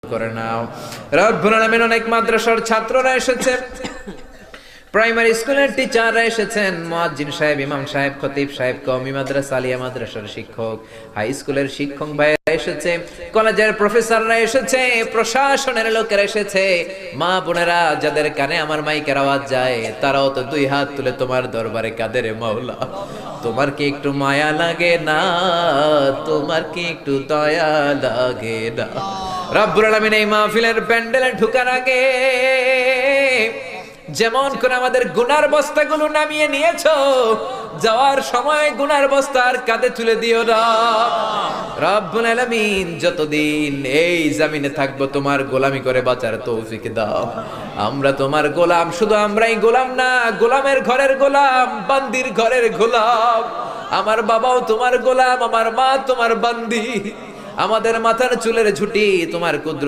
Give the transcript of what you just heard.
করে নাও। রব্বুল আলামিন অনেক মাদ্রাসার ছাত্ররা এসেছে, প্রাইমারি স্কুলের টিচাররা এসেছেন, মুয়াজ্জিন সাহেব, ইমাম সাহেব, খতিব সাহেব, কওমি মাদ্রাসা, আলিয়া মাদ্রাসার শিক্ষক, হাই স্কুলের শিক্ষক ভাইরা এসেছে, কলেজের প্রফেসররা এসেছে, প্রশাসনের লোকেরা এসেছে, মা বোনেরা যাদের কানে আমার মাইকের আওয়াজ যায় তারাও তো দুই হাত তুলে তোমার দরবারে কাঁদে রে মাওলা। তোমার কি একটু মায়া লাগে না? তোমার কি একটু দয়া লাগে না? রব্বুল আলামিন এই মাহফিলের প্যান্ডেলে ঢুকার আগে যেমন করে আমাদের গুনার বস্তাগুলো নামিয়ে নিয়েছো, যাওয়ার সময় গুনার বস্তা আর কাঁধে তুলে দিও না। রব্বুল আলামিন যতদিন এই জমিনে থাকবো তোমার গোলামি করে বাঁচার তৌফিক দাও। আমরা তোমার গোলাম, শুধু আমরাই গোলাম না, গোলামের ঘরের গোলাম, বান্দির ঘরের গোলাম। আমার বাবাও তোমার গোলাম, আমার মা তোমার বান্দি। আমাদের মাথার চুলের ঝুঁটি তোমার কুদরত